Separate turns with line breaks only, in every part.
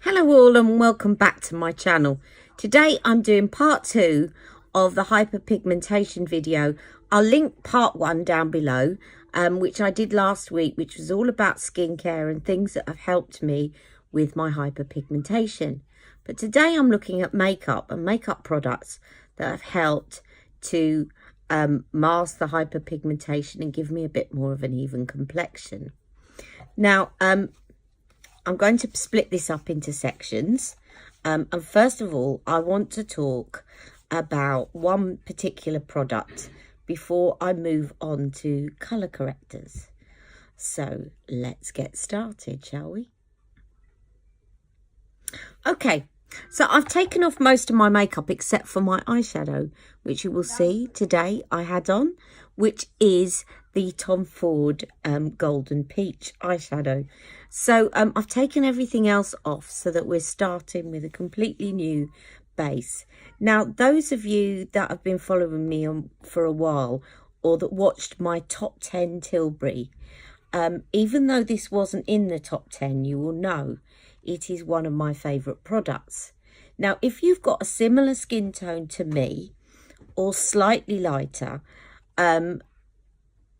Hello all and welcome back to my channel. Today I'm doing part 2 of the hyperpigmentation video. I'll link part 1 down below, which I did last week, which was all about skincare and things that have helped me with my hyperpigmentation. But today I'm looking at makeup and makeup products that have helped to mask the hyperpigmentation and give me a bit more of an even complexion. Now, I'm going to split this up into sections. And first of all, I want to talk about one particular product before I move on to colour correctors. So let's get started, shall we? Okay, so I've taken off most of my makeup except for my eyeshadow, which you will see today I had on, which is the Tom Ford Golden Peach eyeshadow. So I've taken everything else off so that we're starting with a completely new base. Now, those of you that have been following me for a while, or that watched my top 10 Tilbury, even though this wasn't in the top 10, you will know it is one of my favourite products. Now, if you've got a similar skin tone to me, or slightly lighter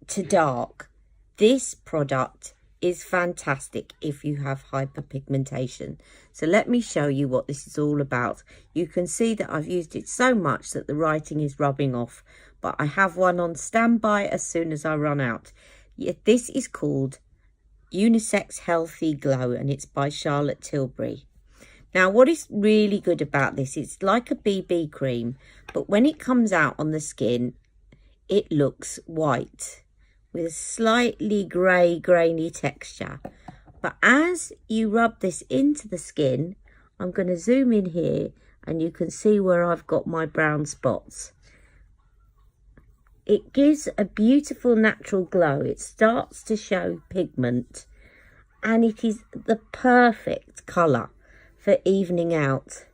to dark, this product is fantastic if you have hyperpigmentation. So let me show you what this is all about. You can see that I've used it so much that the writing is rubbing off, but I have one on standby as soon as I run out. This is called Unisex Healthy Glow, and it's by Charlotte Tilbury. Now, what is really good about this, it's like a BB cream, but when it comes out on the skin, it looks white with a slightly grey, grainy texture. But as you rub this into the skin, I'm going to zoom in here and you can see where I've got my brown spots. It gives a beautiful natural glow. It starts to show pigment, and it is the perfect colour for evening out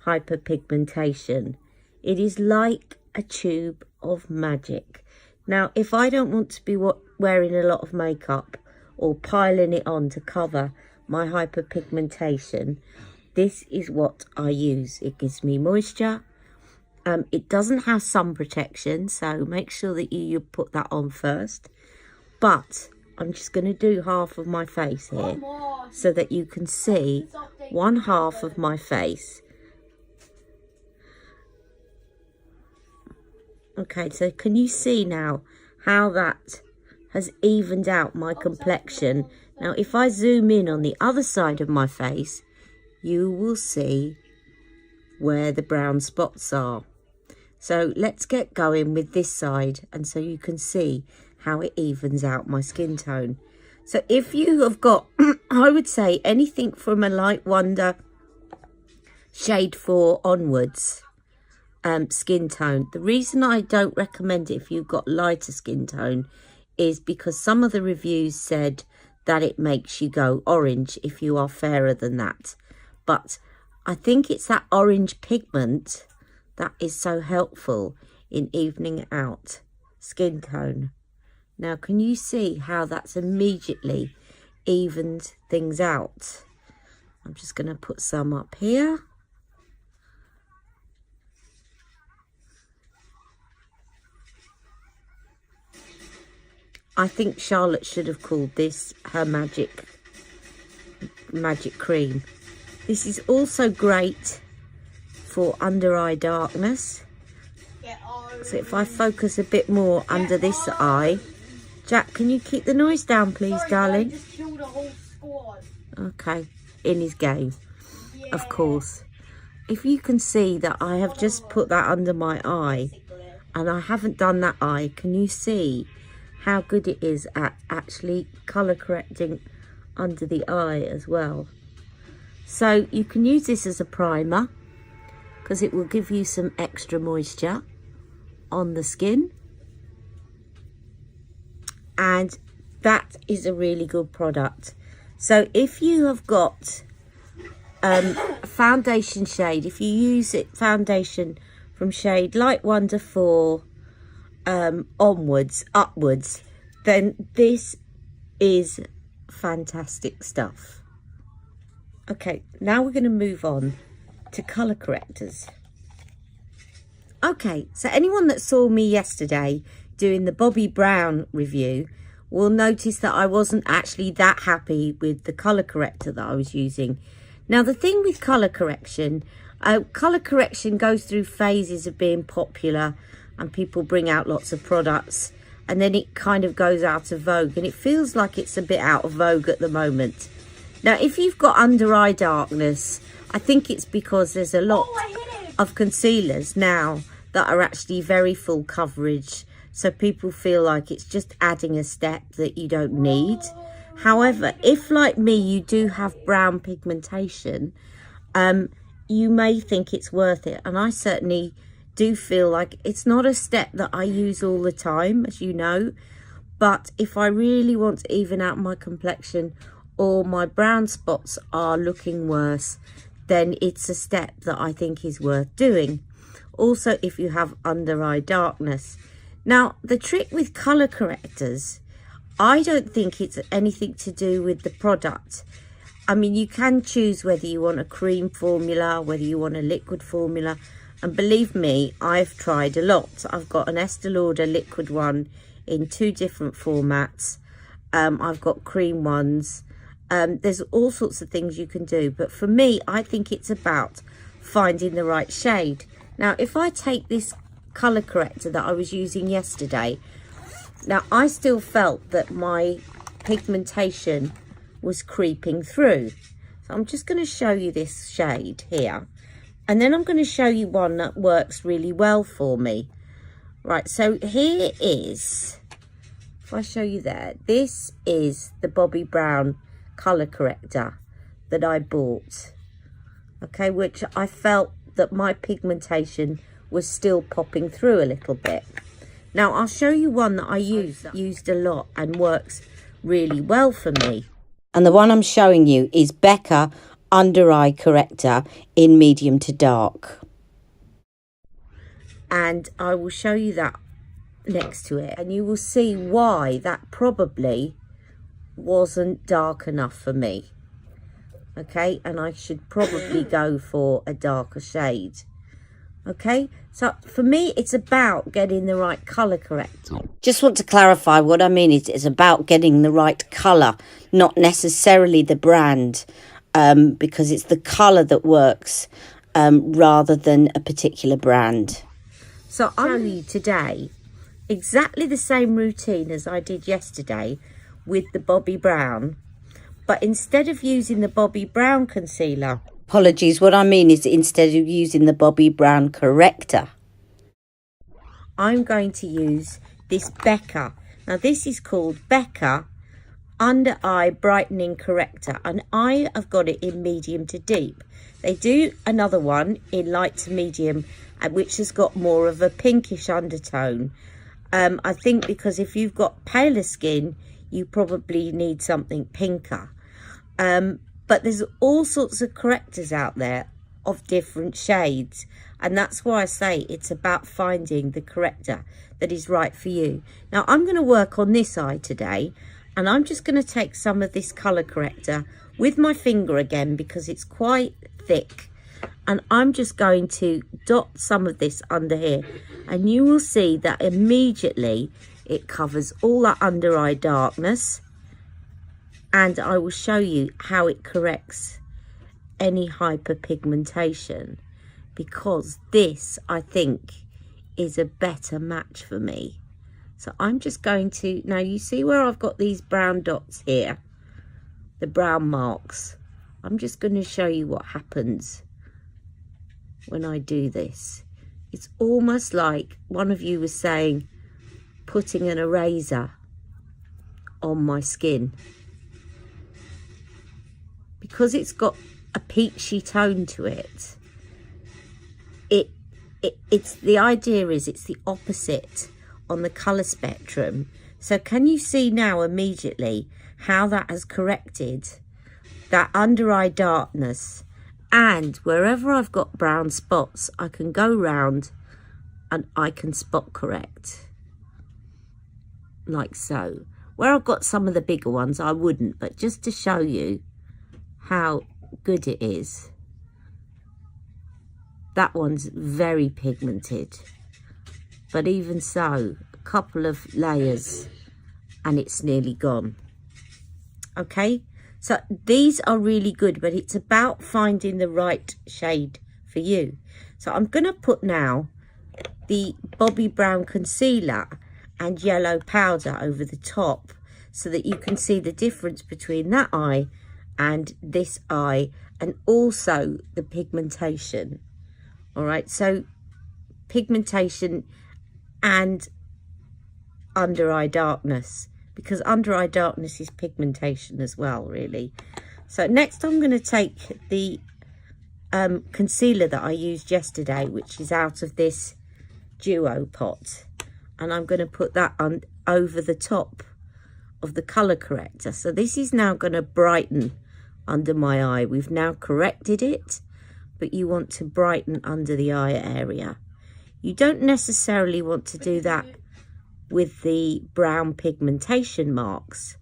hyperpigmentation. It is like a tube of magic. Now, if I don't want to be wearing a lot of makeup or piling it on to cover my hyperpigmentation, this is what I use. It gives me moisture. It doesn't have sun protection, so make sure that you put that on first. But I'm just going to do half of my face here so that you can see one half of my face. Okay, so can you see now how that has evened out my complexion? Now, if I zoom in on the other side of my face, you will see where the brown spots are. So let's get going with this side, and so you can see how it evens out my skin tone. So if you have got, I would say anything from a Light Wonder shade 4 onwards, skin tone. The reason I don't recommend it if you've got lighter skin tone is because some of the reviews said that it makes you go orange if you are fairer than that. But I think it's that orange pigment that is so helpful in evening out skin tone. Now, can you see how that's immediately evened things out? I'm just going to put some up here. I think Charlotte should have called this her magic cream. This is also great for under eye darkness. So if I focus a bit more under this eye. Jack, can you keep the noise down, please, darling?
Just killed a whole squad.
Okay, in his game, yeah. Of course. If you can see that I have just put that under my eye, and I haven't done that eye, can you see how good it is at actually colour correcting under the eye as well? So you can use this as a primer, because it will give you some extra moisture on the skin. And that is a really good product. So if you have got foundation shade, if you use it foundation from shade Light Wonder 4 upwards, then this is fantastic stuff. Okay, now we're going to move on to colour correctors. Okay, so anyone that saw me yesterday doing the Bobbi Brown review will notice that I wasn't actually that happy with the colour corrector that I was using. Now, the thing with colour correction goes through phases of being popular, and people bring out lots of products, and then it kind of goes out of vogue, and it feels like it's a bit out of vogue at the moment. Now, if you've got under eye darkness, I think it's because there's a lot of concealers now that are actually very full coverage, so people feel like it's just adding a step that you don't need. However, if like me you do have brown pigmentation, you may think it's worth it, and I certainly do feel like it's not a step that I use all the time, as you know, but if I really want to even out my complexion or my brown spots are looking worse, then it's a step that I think is worth doing. Also, if you have under eye darkness. Now, the trick with colour correctors, I don't think it's anything to do with the product. I mean, you can choose whether you want a cream formula, whether you want a liquid formula. And believe me, I've tried a lot. I've got an Estée Lauder liquid one in 2 different formats. I've got cream ones. There's all sorts of things you can do. But for me, I think it's about finding the right shade. Now, if I take this colour corrector that I was using yesterday, now I still felt that my pigmentation was creeping through. So I'm just going to show you this shade here. And then I'm going to show you one that works really well for me. Right, so here is, if I show you there, this is the Bobbi Brown colour corrector that I bought. Okay, which I felt that my pigmentation was still popping through a little bit. Now, I'll show you one that I used a lot and works really well for me. And the one I'm showing you is Becca Under Eye Corrector in medium to dark. And I will show you that next to it. And you will see why that probably wasn't dark enough for me. Okay, and I should probably go for a darker shade. Okay, so for me, it's about getting the right colour corrector. Just want to clarify what I mean is it's about getting the right colour, not necessarily the brand, because it's the colour that works rather than a particular brand. So I'll show you today exactly the same routine as I did yesterday with the Bobbi Brown, but instead of using the Bobbi Brown concealer, apologies, what I mean is instead of using the Bobbi Brown corrector, I'm going to use this Becca. Now, this is called Becca Under Eye Brightening Corrector, and I have got it in medium to deep. They do another one in light to medium, which has got more of a pinkish undertone. I think because if you've got paler skin, you probably need something pinker. But there's all sorts of correctors out there of different shades, and that's why I say it's about finding the corrector that is right for you. Now, I'm going to work on this eye today, and I'm just going to take some of this colour corrector with my finger again because it's quite thick, and I'm just going to dot some of this under here, and you will see that immediately it covers all that under eye darkness. And I will show you how it corrects any hyperpigmentation, because this, I think, is a better match for me. So I'm just going to, now you see where I've got these brown dots here, the brown marks. I'm just going to show you what happens when I do this. It's almost like one of you was saying, putting an eraser on my skin. Because it's got a peachy tone to it, it's the idea is it's the opposite on the colour spectrum. So can you see now immediately how that has corrected that under eye darkness? And wherever I've got brown spots, I can go round and I can spot correct, like so. Where I've got some of the bigger ones, I wouldn't, but just to show you how good it is. That one's very pigmented, but even so, a couple of layers and it's nearly gone. Okay, so these are really good, but it's about finding the right shade for you. So I'm going to put now the Bobbi Brown concealer and yellow powder over the top so that you can see the difference between that eye and this eye, and also the pigmentation. All right, so pigmentation and under eye darkness, because under eye darkness is pigmentation as well, really. So next I'm going to take the concealer that I used yesterday, which is out of this duo pot, and I'm going to put that on over the top of the color corrector. So this is now going to brighten under my eye. We've now corrected it, but you want to brighten under the eye area. You don't necessarily want to do that with the brown pigmentation marks,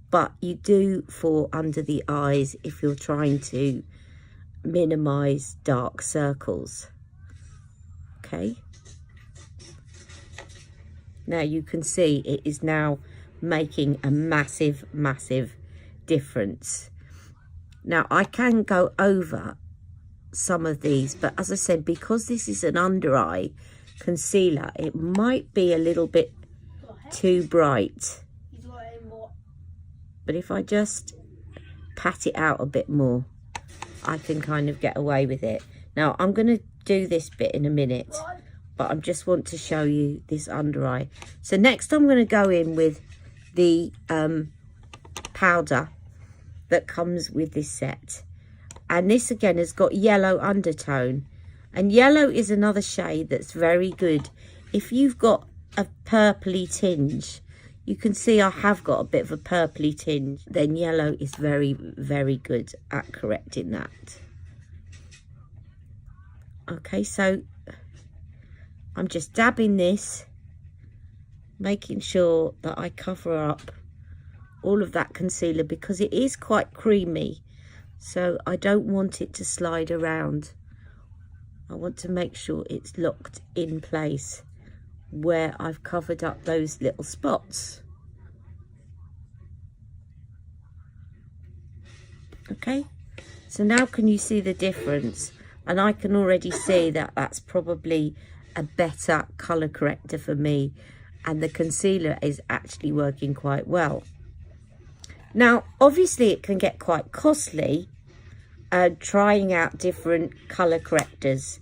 but you do for under the eyes if you're trying to minimize dark circles. Okay, now you can see it is now making a massive difference. Now I can go over some of these, but as I said, because this is an under eye concealer, it might be a little bit too bright, but if I just pat it out a bit more, I can kind of get away with it. Now I'm going to do this bit in a minute, but I just want to show you this under eye. So next I'm going to go in with the powder that comes with this set, and this again has got yellow undertone, and yellow is another shade that's very good if you've got a purpley tinge. You can see I have got a bit of a purpley tinge, then yellow is very good at correcting that. Okay, so I'm just dabbing this, making sure that I cover up all of that concealer, because it is quite creamy, so I don't want it to slide around. I want to make sure it's locked in place where I've covered up those little spots. Okay, so now can you see the difference? And I can already see that that's probably a better color corrector for me, and the concealer is actually working quite well. Now obviously it can get quite costly trying out different color correctors,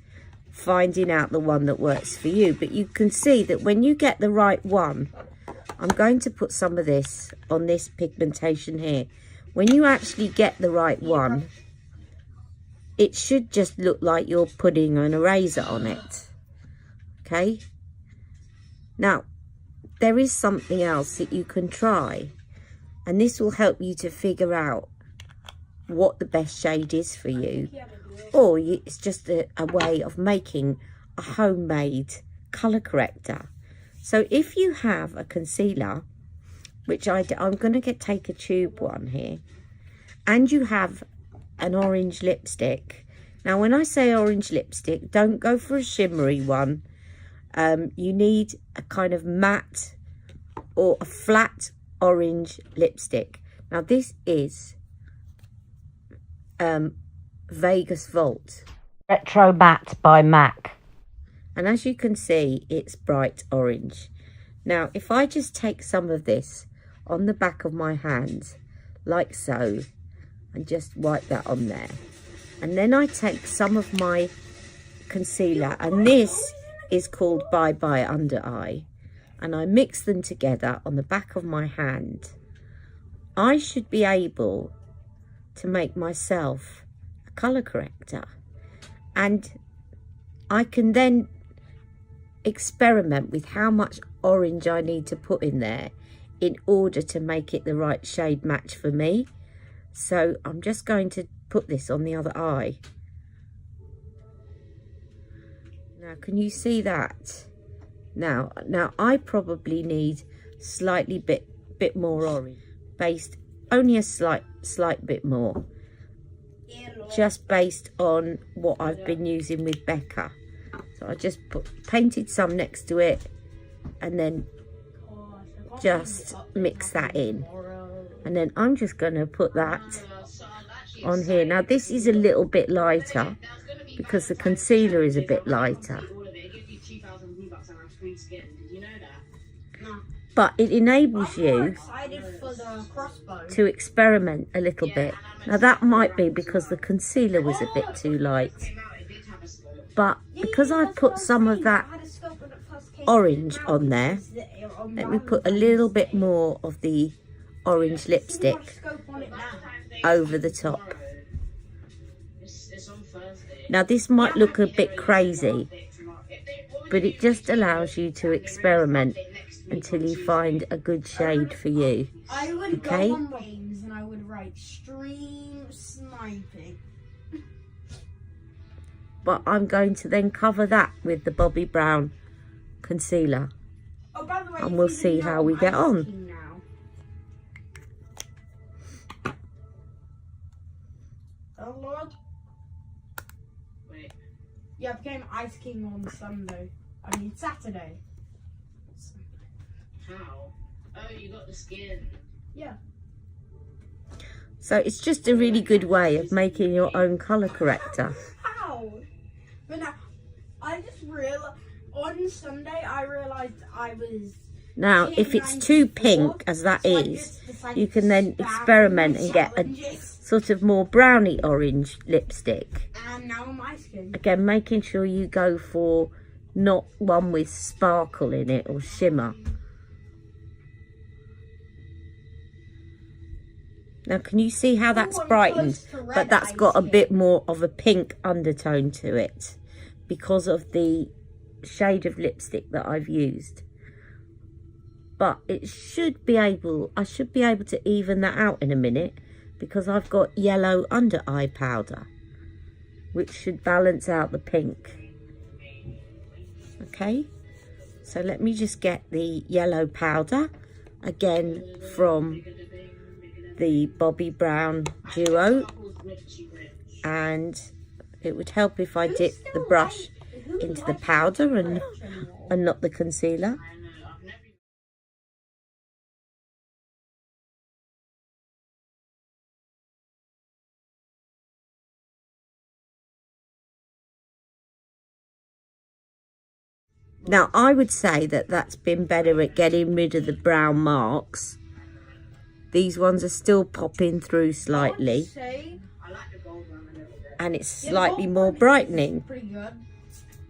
finding out the one that works for you, but you can see that when you get the right one, I'm going to put some of this on this pigmentation here. When you actually get the right one, it should just look like you're putting an eraser on it. Okay, now there is something else that you can try, and this will help you to figure out what the best shade is for you, or it's just a way of making a homemade color corrector. So if you have a concealer, which I'm going to take a tube one here, and you have an orange lipstick. Now when I say orange lipstick, don't go for a shimmery one. You need a kind of matte or a flat orange lipstick. Now this is Vegas Vault Retro Matte by MAC, and as you can see, it's bright orange. Now if I just take some of this on the back of my hand like so, and just wipe that on there, and then I take some of my concealer, and this is called Bye Bye Under Eye, and I mix them together on the back of my hand, I should be able to make myself a colour corrector, and I can then experiment with how much orange I need to put in there in order to make it the right shade match for me. So I'm just going to put this on the other eye. Now can you see that? Now I probably need slightly bit more orange, based only a slight bit more. just based on what I've been using with Becca. So I just painted some next to it and then just mix that in. And then I'm just going to put that on here. Now this is a little bit lighter because the concealer is a bit lighter. But it enables you to experiment a little bit. Now that might be because the concealer was a bit too light. But because I put some of that orange on there, let me put a little bit more of the orange lipstick over the top. Now this might look a bit crazy, but it just allows you to experiment until you find a good shade for you.
I would go on games and I would write stream sniping.
But I'm going to then cover that with the Bobbi Brown concealer.
Oh, by the way,
and we'll see how we get on.
Oh Lord. Wait. Yeah, I became Ice King on Sunday. I mean Saturday.
How? Oh, you got the skin.
Yeah.
So it's just a really good way of making your own colour corrector.
How? But now, I just realized, on Sunday, I realized I was...
Now, if it's too pink, as that is, you can then experiment and get a sort of more browny orange lipstick.
And now on my skin.
Again, making sure you go for not one with sparkle in it or shimmer. Now, can you see how that's brightened? But that's got a bit more of a pink undertone to it because of the shade of lipstick that I've used. But it should be able, I should be able to even that out in a minute because I've got yellow under eye powder, which should balance out the pink. Okay, so let me just get the yellow powder again from the Bobbi Brown duo, and it would help if I dip the brush into the powder and not the concealer. Now I would say that that's been better at getting rid of the brown marks. These ones are still popping through slightly, and it's slightly more brightening.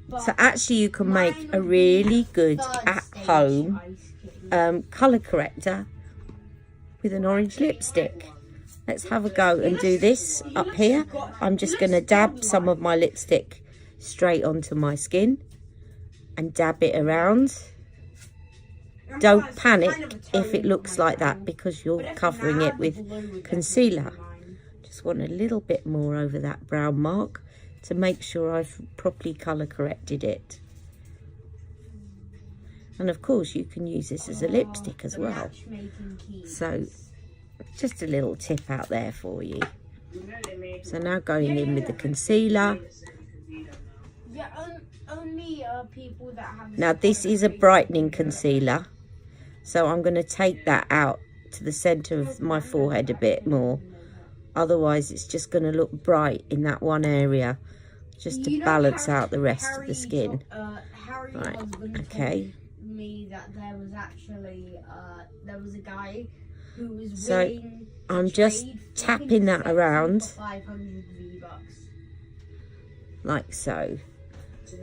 So actually you can make a really good at-home colour corrector with an orange lipstick. Let's have a go and do this up here. I'm just going to dab some of my lipstick straight onto my skin and dab it around. Don't panic if it looks like that because you're covering it with concealer. Just want a little bit more over that brown mark to make sure I've properly colour corrected it. And of course you can use this as a lipstick as well. So just a little tip out there for you. So now going in with the concealer. Now this is a brightening concealer. So I'm going to take that out to the centre of my forehead a bit more. Otherwise it's just going to look bright in that one area, just to balance out the rest of the skin. Right, okay.
Me that there was actually there was a guy who was
so I'm just tapping that around like so,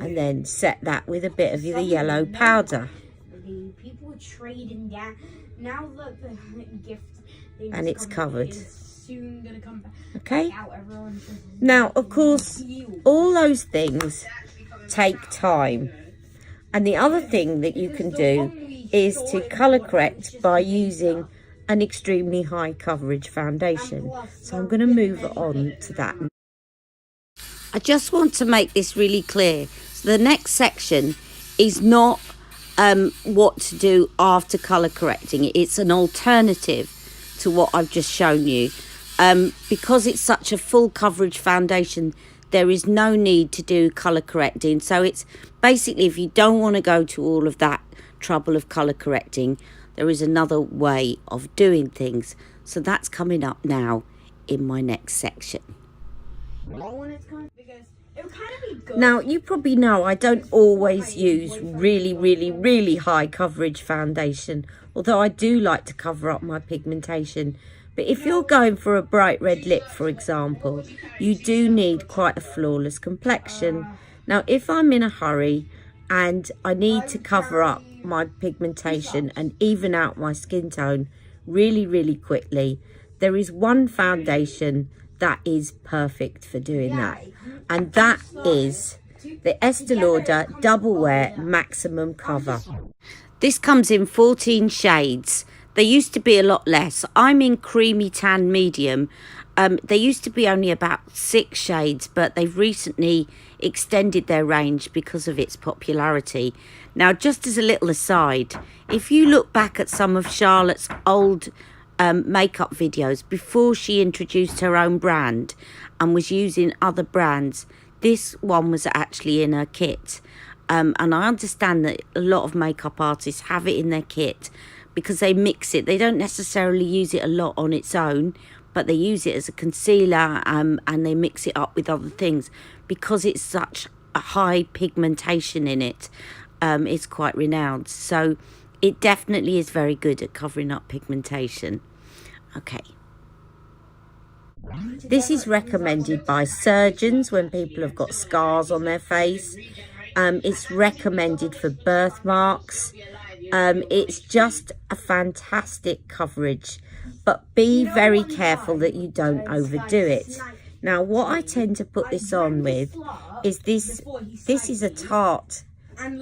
and then set that with a bit of the yellow powder.
People were trading down. Now look, the gift
and it's covered.
Soon gonna come back.
Okay. Now, of course, all those things take time. And the other thing that you can do is to colour correct by using an extremely high coverage foundation. So I'm going to move on to that. I just want to make this really clear. So the next section is not what to do after colour correcting. It's an alternative to what I've just shown you. because it's such a full coverage foundation, there is no need to do colour correcting. So it's basically, if you don't want to go to all of that trouble of colour correcting, there is another way of doing things. So that's coming up now in my next section. Now, you probably know I don't always use really high coverage foundation, although I do like to cover up my pigmentation. But if you're going for a bright red lip, for example, you do need quite a flawless complexion. Now, if I'm in a hurry and I need to cover up my pigmentation and even out my skin tone really quickly, there is one foundation that is perfect for doing that. And that is the Estée Lauder Double Wear Maximum Cover. This comes in 14 shades. There used to be a lot less. I'm in creamy tan medium. There used to be only about 6 shades, but they've recently extended their range because of its popularity. Now, just as a little aside, if you look back at some of Charlotte's old makeup videos before she introduced her own brand and was using other brands, this one was actually in her kit. And I understand that a lot of makeup artists have it in their kit because they mix it. They don't necessarily use it a lot on its own, but they use it as a concealer and they mix it up with other things because it's such a high pigmentation in it. It's quite renowned. So it definitely is very good at covering up pigmentation. Okay. This is recommended by surgeons when people have got scars on their face. It's recommended for birthmarks. It's just a fantastic coverage, but be very careful that you don't overdo it. Now, what I tend to put this on with is this is a Tarte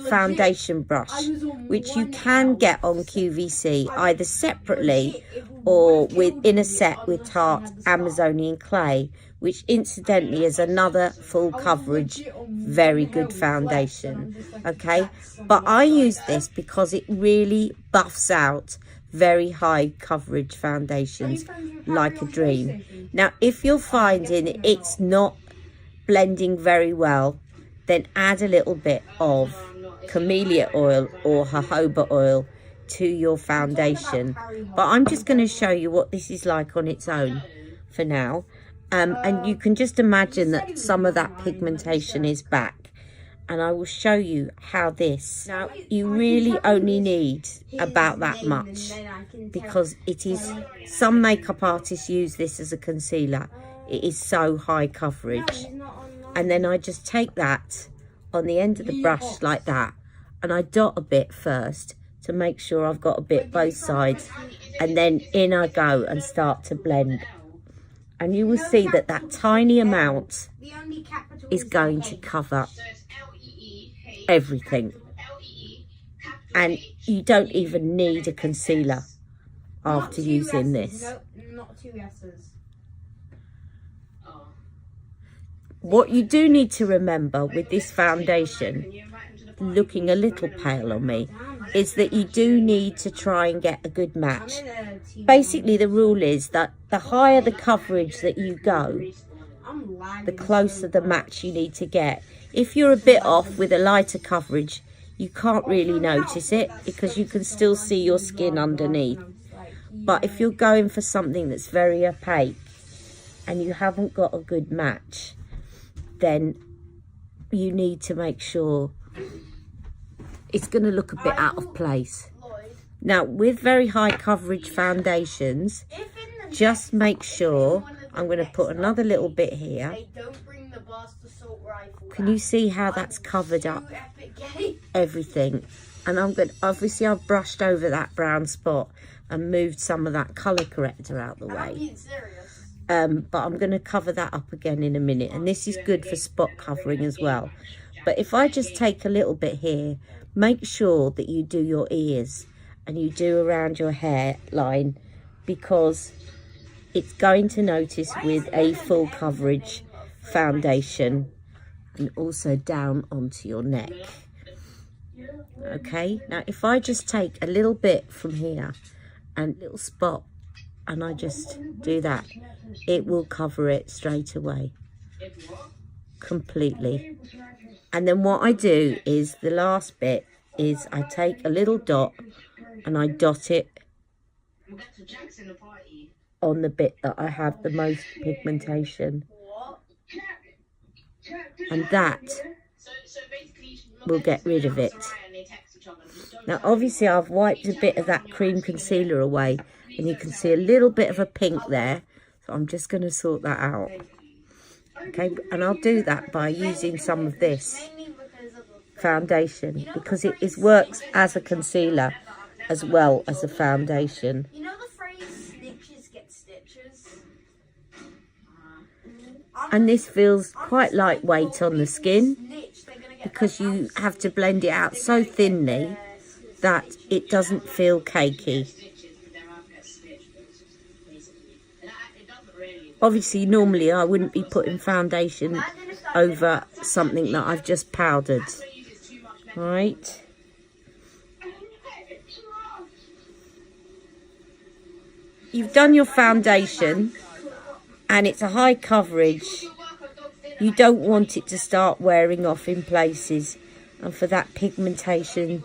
foundation brush, which you can get on QVC either separately or in a set with Tarte Amazonian Clay, which incidentally is another full coverage, very good foundation. Okay, but I use this because it really buffs out very high coverage foundations like a dream. Now, if you're finding it's not blending very well, then add a little bit of camellia oil or jojoba oil to your foundation. But I'm just going to show you what this is like on its own for now. And you can just imagine that some of that pigmentation is back. And I will show you how this... Now, you really only need about that much because it is... Some makeup artists use this as a concealer. It is so high coverage. And then I just take that on the end of the brush like that. And I dot a bit first to make sure I've got a bit both sides. And then in I go and start to blend. And you will see that that tiny amount is going to cover everything. And you don't even need a concealer after using this.
Not 2 S's.
What you do need to remember with this foundation, looking a little pale on me, is that you do need to try and get a good match. Basically, the rule is that the higher the coverage that you go, the closer the match you need to get. If you're a bit off with a lighter coverage, you can't really notice it because you can still see your skin underneath. But if you're going for something that's very opaque and you haven't got a good match, then you need to make sure it's going to look a bit out of place. Now, with very high coverage foundations, just make sure... I'm going to put another little bit here. Can you see how that's covered up everything? And I'm going to... Obviously, I've brushed over that brown spot and moved some of that colour corrector out the way. But I'm going to cover that up again in a minute. And this is good for spot covering as well. But if I just take a little bit here, make sure that you do your ears and you do around your hairline, because it's going to notice with a full coverage foundation, and also down onto your neck. Okay, now if I just take a little bit from here and a little spot and I just do that, it will cover it straight away, completely. And then what I do is, the last bit is I take a little dot and I dot it on the bit that I have the most pigmentation. And that will get rid of it. Now obviously I've wiped a bit of that cream concealer away, and you can see a little bit of a pink there, so I'm just going to sort that out. Okay, and I'll do that by using some of this foundation, because it works as a concealer as well as a foundation.
You know the phrase snitches get stitches?
And this feels quite lightweight on the skin, because you have to blend it out so thinly that it doesn't feel cakey. Obviously, normally I wouldn't be putting foundation over something that I've just powdered. Right. You've done your foundation, and it's a high coverage. You don't want it to start wearing off in places, and for that pigmentation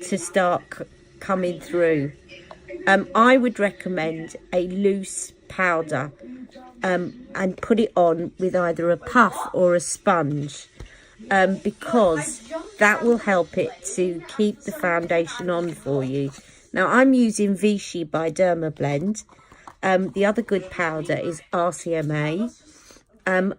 to start coming through. I would recommend a loose powder, and put it on with either a puff or a sponge, because that will help it to keep the foundation on for you. Now I'm using Vichy by Dermablend. The other good powder is RCMA,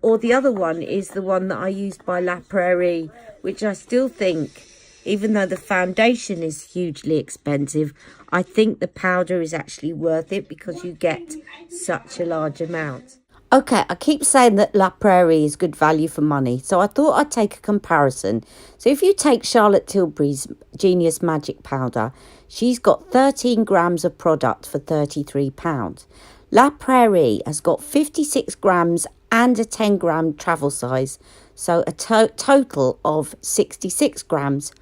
or the other one is the one that I used by La Prairie, which I still think, even though the foundation is hugely expensive, I think the powder is actually worth it, because you get such a large amount. Okay, I keep saying that La Prairie is good value for money, so I thought I'd take a comparison. So if you take Charlotte Tilbury's Genius Magic Powder, she's got 13 grams of product for £33. La Prairie has got 56 grams and a 10-gram travel size, so a total of 66 grams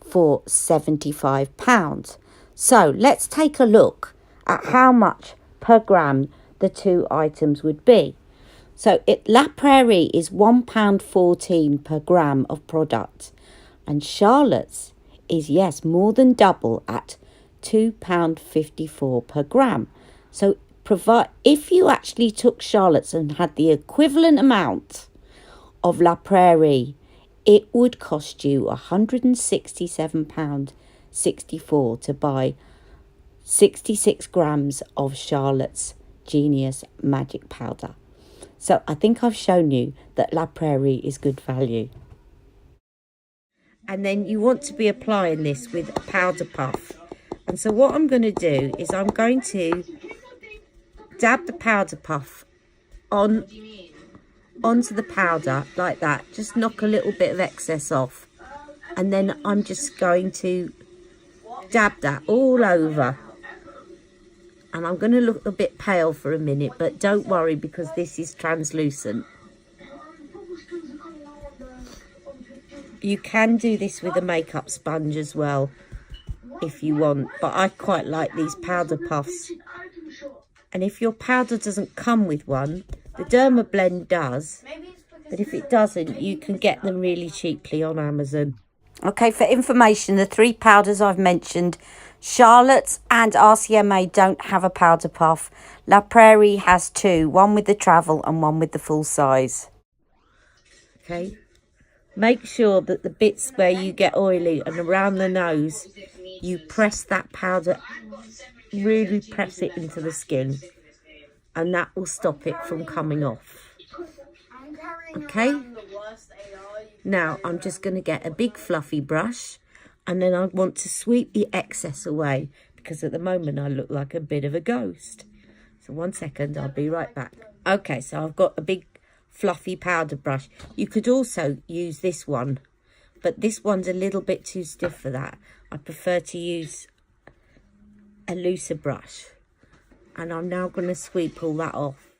for £75. So let's take a look at how much per gram the two items would be. So La Prairie is £1.14 per gram of product, and Charlotte's is, yes, more than double at £2.54 per gram. So if you actually took Charlotte's and had the equivalent amount of La Prairie, it would cost you £167.64 to buy 66 grams of Charlotte's Genius Magic Powder. So I think I've shown you that La Prairie is good value. And then you want to be applying this with a powder puff. And so what I'm going to do is I'm going to dab the powder puff onto the powder like that. Just knock a little bit of excess off. And then I'm just going to dab that all over. And I'm going to look a bit pale for a minute, but don't worry, because this is translucent. You can do this with a makeup sponge as well, if you want, but I quite like these powder puffs. And if your powder doesn't come with one, the Dermablend does, but if it doesn't, you can get them really cheaply on Amazon. Okay, for information, the three powders I've mentioned, Charlotte's and RCMA don't have a powder puff. La Prairie has two, one with the travel and one with the full size. Okay, make sure that the bits where you get oily and around the nose, you press that powder, really press it into the skin, and that will stop it from coming off. Okay, now I'm just going to get a big fluffy brush, and then I want to sweep the excess away, because at the moment I look like a bit of a ghost. So 1 second, I'll be right back. Okay, so I've got a big fluffy powder brush. You could also use this one, but this one's a little bit too stiff for that. I prefer to use a looser brush. And I'm now going to sweep all that off.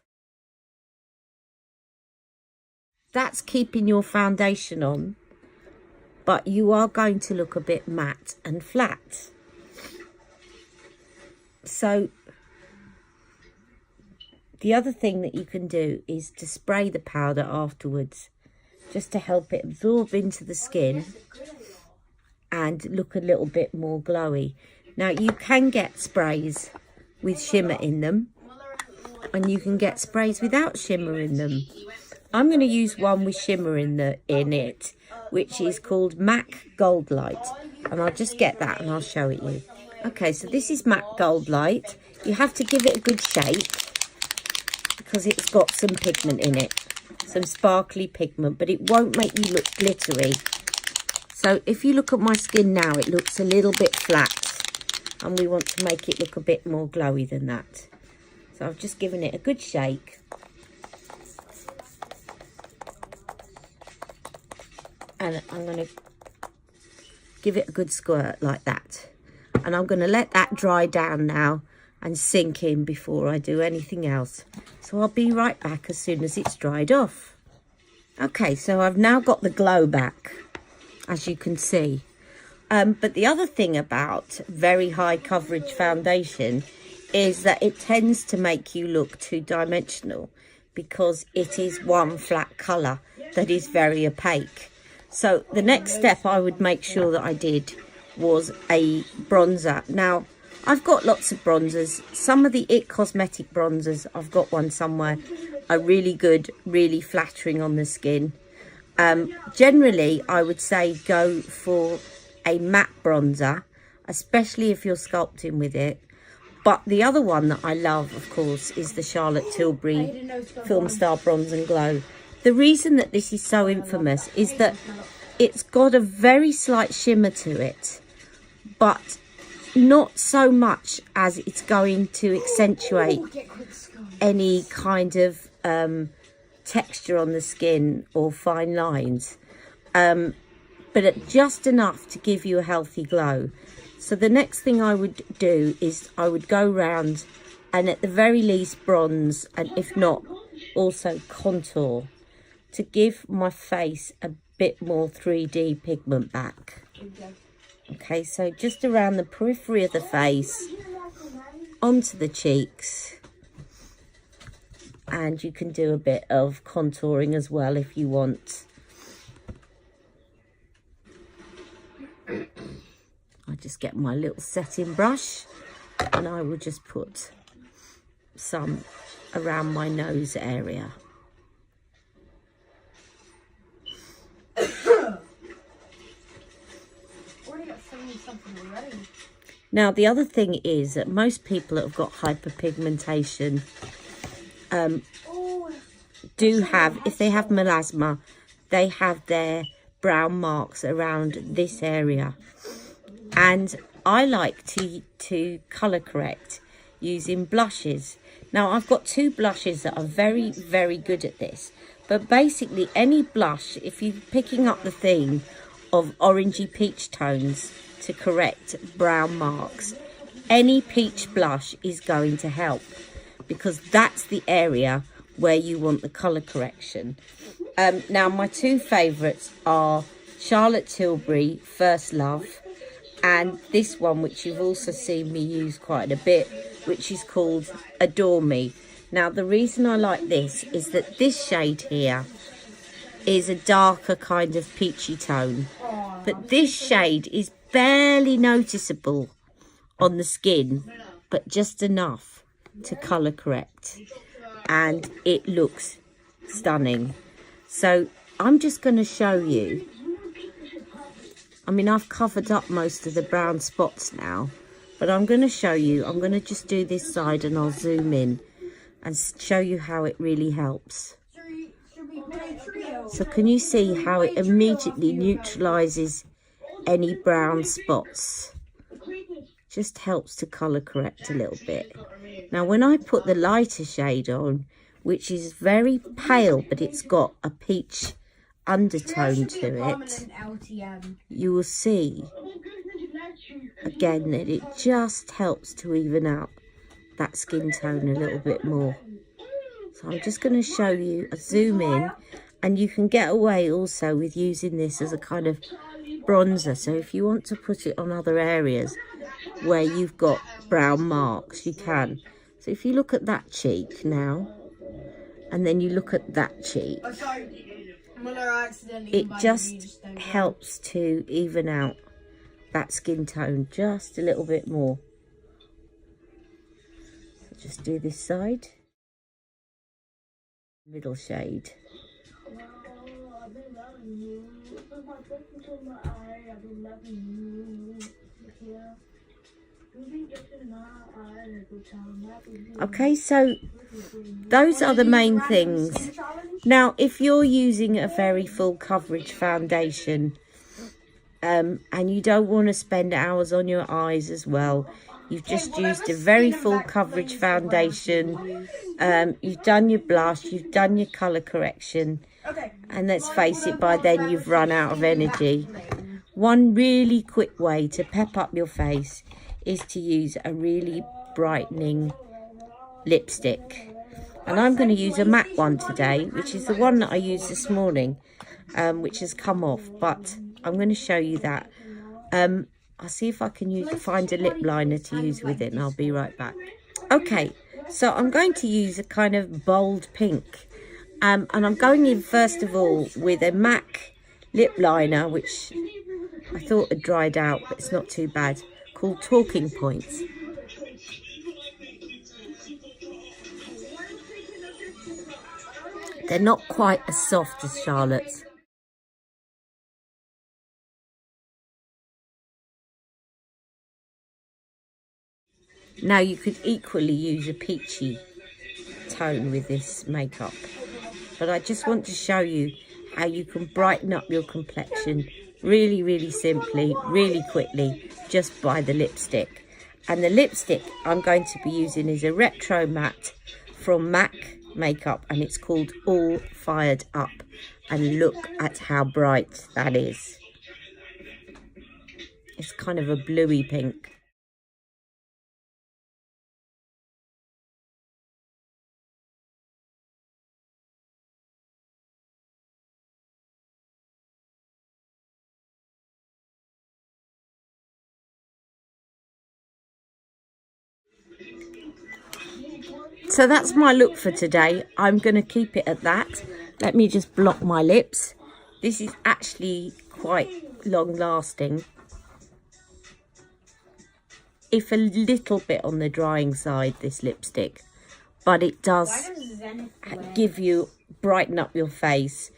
That's keeping your foundation on, but you are going to look a bit matte and flat. So the other thing that you can do is to spray the powder afterwards, just to help it absorb into the skin and look a little bit more glowy. Now you can get sprays with shimmer in them, and you can get sprays without shimmer in them. I'm going to use one with shimmer in it, which is called MAC Gold Light, and I'll just get that and I'll show it you. Okay, so this is MAC Gold Light. You have to give it a good shake because it's got some pigment in it, some sparkly pigment, but it won't make you look glittery. So if you look at my skin now, it looks a little bit flat, and we want to make it look a bit more glowy than that. So I've just given it a good shake. And I'm going to give it a good squirt like that. And I'm going to let that dry down now and sink in before I do anything else. So I'll be right back as soon as it's dried off. Okay, so I've now got the glow back, as you can see. But the other thing about very high coverage foundation is that it tends to make you look two-dimensional because it is one flat colour that is very opaque. So the next step I would make sure that I did was a bronzer. Now, I've got lots of bronzers. Some of the IT Cosmetic bronzers, I've got one somewhere, are really good, really flattering on the skin. Generally, I would say go for a matte bronzer, especially if you're sculpting with it. But the other one that I love, of course, is the Charlotte Tilbury Film Star Bronze and Glow. The reason that this is so infamous is that it's got a very slight shimmer to it, but not so much as it's going to accentuate any kind of texture on the skin or fine lines, but just enough to give you a healthy glow. So the next thing I would do is I would go round and at the very least bronze, and if not also contour, to give my face a bit more 3D pigment back. Okay, so just around the periphery of the face, onto the cheeks, and you can do a bit of contouring as well if you want. I just get my little setting brush and I will just put some around my nose area. Now the other thing is that most people that have got hyperpigmentation do have, if they have melasma, they have their brown marks around this area. And I like to colour correct using blushes. Now I've got two blushes that are very, very good at this. But basically any blush, if you're picking up the theme of orangey peach tones to correct brown marks, any peach blush is going to help because that's the area where you want the colour correction. Now my two favourites are Charlotte Tilbury First Love, and this one which you've also seen me use quite a bit, which is called Adore Me. Now the reason I like this is that this shade here is a darker kind of peachy tone, but this shade is barely noticeable on the skin, but just enough to colour correct, and it looks stunning. So I'm just going to show you. I mean, I've covered up most of the brown spots now, but I'm going to show you. I'm going to just do this side and I'll zoom in and show you how it really helps. So can you see how it immediately neutralizes any brown spots? Just helps to color correct a little bit. Now when I put the lighter shade on, which is very pale but it's got a peach undertone to it, you will see again that it just helps to even out that skin tone a little bit more. So I'm just going to show you a zoom in, and you can get away also with using this as a kind of bronzer. So if you want to put it on other areas where you've got brown marks, you can. So if you look at that cheek now, and then you look at that cheek, it just helps to even out that skin tone just a little bit more. So just do this side. Middle shade. Okay, so those are the main things. Now, if you're using a very full coverage foundation, and you don't want to spend hours on your eyes as well, you've just used a very full coverage foundation, you've done your blush, you've done your colour correction, and let's face it, by then you've run out of energy. One really quick way to pep up your face is to use a really brightening lipstick. And I'm going to use a matte one today, which is the one that I used this morning, which has come off, but I'm going to show you that. I'll see if I can find a lip liner to use with it, and I'll be right back. Okay, so I'm going to use a kind of bold pink. And I'm going in first of all with a MAC lip liner, which I thought had dried out, but it's not too bad, called Talking Points. They're not quite as soft as Charlotte's. Now you could equally use a peachy tone with this makeup, but I just want to show you how you can brighten up your complexion really, really simply, really quickly, just by the lipstick. And the lipstick I'm going to be using is a retro matte from MAC Makeup, and it's called All Fired Up. And look at how bright that is. It's kind of a bluey pink. So that's my look for today. I'm going to keep it at that. Let me just block my lips. This is actually quite long lasting, if a little bit on the drying side, this lipstick, but it does give you, brighten up your face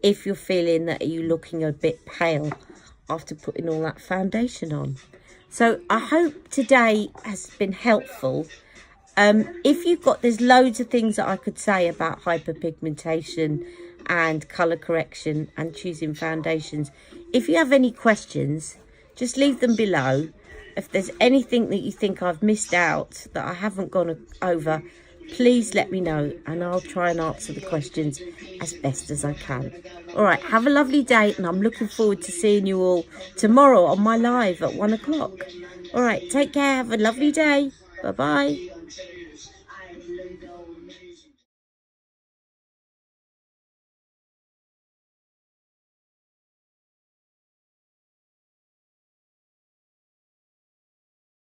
if you're feeling that you're looking a bit pale after putting all that foundation on. So I hope today has been helpful. If you've got, there's loads of things that I could say about hyperpigmentation and colour correction and choosing foundations. If you have any questions, just leave them below. If there's anything that you think I've missed out that I haven't gone over, please let me know, and I'll try and answer the questions as best as I can. All right, have a lovely day, and I'm looking forward to seeing you all tomorrow on my live at 1 o'clock. All right, take care, have a lovely day. Bye-bye.